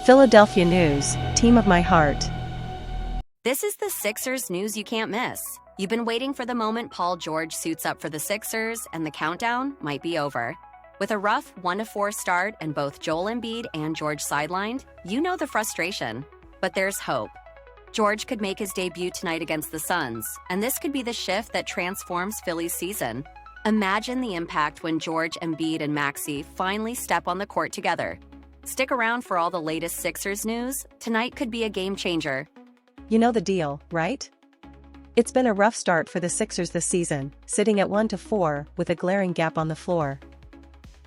Philadelphia news, team of my heart. This is the Sixers news you can't miss. You've been waiting for the moment Paul George suits up for the Sixers, and the countdown might be over. With a rough 1-4 start and both Joel Embiid and George sidelined, you know the frustration. But there's hope. George could make his debut tonight against the Suns, and this could be the shift that transforms Philly's season. Imagine the impact when George, Embiid, and Maxey finally step on the court together. Stick around for all the latest Sixers news. Tonight could be a game changer. You know the deal, right? It's been a rough start for the Sixers this season, sitting at 1-4 with a glaring gap on the floor.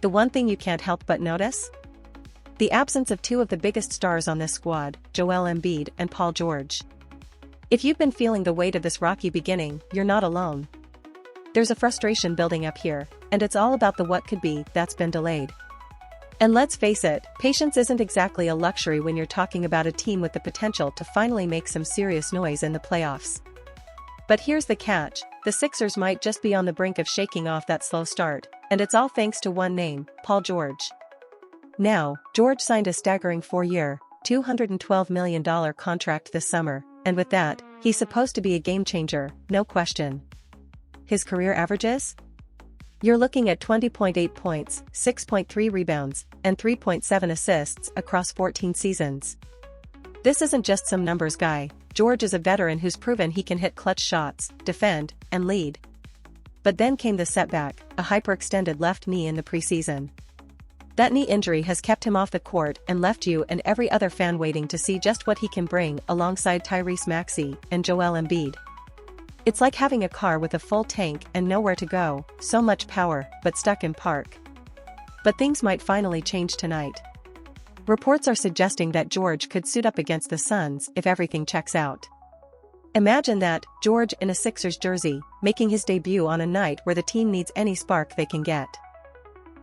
The one thing you can't help but notice? The absence of two of the biggest stars on this squad, Joel Embiid and Paul George. If you've been feeling the weight of this rocky beginning, you're not alone. There's a frustration building up here, and it's all about the what could be that's been delayed. And let's face it, patience isn't exactly a luxury when you're talking about a team with the potential to finally make some serious noise in the playoffs. But here's the catch, the Sixers might just be on the brink of shaking off that slow start, and it's all thanks to one name, Paul George. Now, George signed a staggering 4-year, $212 million contract this summer, and with that, he's supposed to be a game changer, no question. His career averages? You're looking at 20.8 points, 6.3 rebounds, and 3.7 assists across 14 seasons. This isn't just some numbers guy. George is a veteran who's proven he can hit clutch shots, defend, and lead. But then came the setback, a hyperextended left knee in the preseason. That knee injury has kept him off the court and left you and every other fan waiting to see just what he can bring alongside Tyrese Maxey and Joel Embiid. It's like having a car with a full tank and nowhere to go, so much power, but stuck in park. But things might finally change tonight. Reports are suggesting that George could suit up against the Suns if everything checks out. Imagine that, George in a Sixers jersey, making his debut on a night where the team needs any spark they can get.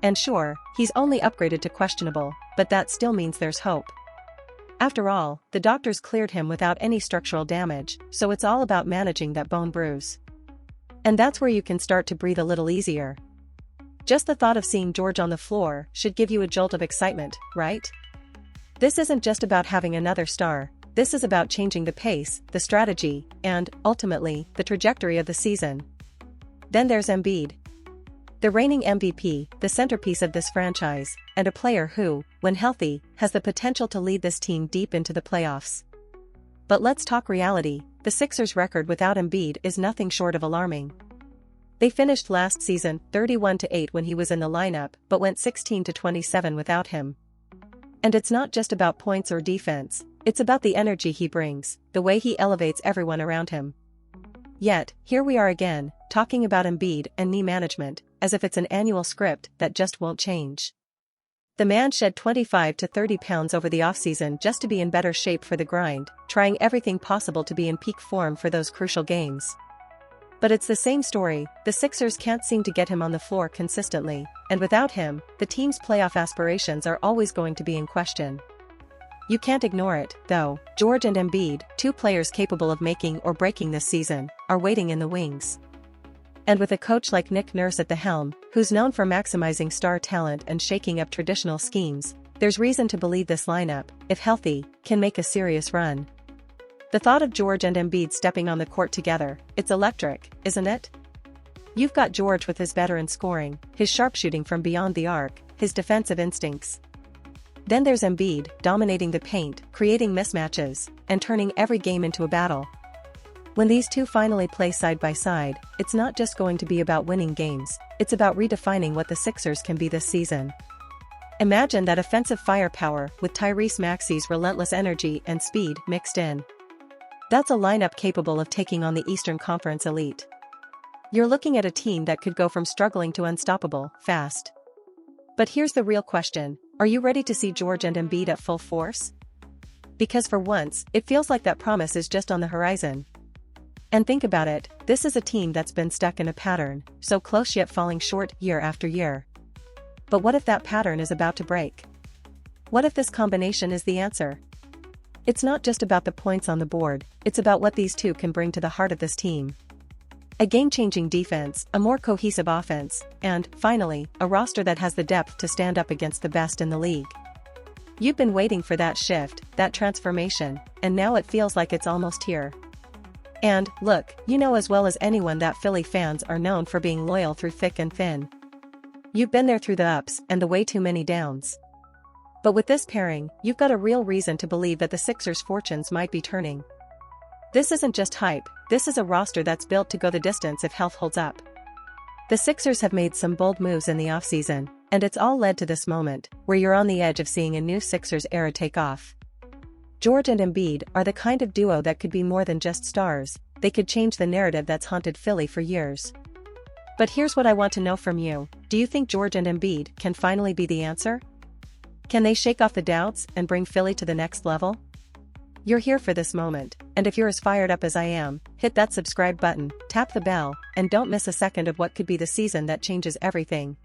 And sure, he's only upgraded to questionable, but that still means there's hope. After all, the doctors cleared him without any structural damage, so it's all about managing that bone bruise. And that's where you can start to breathe a little easier. Just the thought of seeing George on the floor should give you a jolt of excitement, right? This isn't just about having another star, this is about changing the pace, the strategy, and, ultimately, the trajectory of the season. Then there's Embiid. The reigning MVP, the centerpiece of this franchise, and a player who, when healthy, has the potential to lead this team deep into the playoffs. But let's talk reality, the Sixers' record without Embiid is nothing short of alarming. They finished last season 31-8 when he was in the lineup, but went 16-27 without him. And it's not just about points or defense, it's about the energy he brings, the way he elevates everyone around him. Yet, here we are again, talking about Embiid and knee management, as if it's an annual script that just won't change. The man shed 25 to 30 pounds over the offseason just to be in better shape for the grind, trying everything possible to be in peak form for those crucial games. But it's the same story, the Sixers can't seem to get him on the floor consistently, and without him, the team's playoff aspirations are always going to be in question. You can't ignore it, though, George and Embiid, two players capable of making or breaking this season, are waiting in the wings. And with a coach like Nick Nurse at the helm, who's known for maximizing star talent and shaking up traditional schemes, there's reason to believe this lineup, if healthy, can make a serious run. The thought of George and Embiid stepping on the court together, it's electric, isn't it? You've got George with his veteran scoring, his sharpshooting from beyond the arc, his defensive instincts. Then there's Embiid, dominating the paint, creating mismatches, and turning every game into a battle. When these two finally play side by side, it's not just going to be about winning games, it's about redefining what the Sixers can be this season. Imagine that offensive firepower with Tyrese Maxey's relentless energy and speed mixed in. That's a lineup capable of taking on the Eastern Conference elite. You're looking at a team that could go from struggling to unstoppable, fast. But here's the real question, are you ready to see George and Embiid at full force? Because for once, it feels like that promise is just on the horizon. And think about it, this is a team that's been stuck in a pattern, so close yet falling short year after year. But what if that pattern is about to break? What if this combination is the answer? It's not just about the points on the board, it's about what these two can bring to the heart of this team. A game-changing defense, a more cohesive offense, and, finally, a roster that has the depth to stand up against the best in the league. You've been waiting for that shift, that transformation, and now it feels like it's almost here. And, look, you know as well as anyone that Philly fans are known for being loyal through thick and thin. You've been there through the ups and the way too many downs. But with this pairing, you've got a real reason to believe that the Sixers' fortunes might be turning. This isn't just hype, this is a roster that's built to go the distance if health holds up. The Sixers have made some bold moves in the offseason, and it's all led to this moment, where you're on the edge of seeing a new Sixers era take off. George and Embiid are the kind of duo that could be more than just stars, they could change the narrative that's haunted Philly for years. But here's what I want to know from you, do you think George and Embiid can finally be the answer? Can they shake off the doubts and bring Philly to the next level? You're here for this moment, and if you're as fired up as I am, hit that subscribe button, tap the bell, and don't miss a second of what could be the season that changes everything.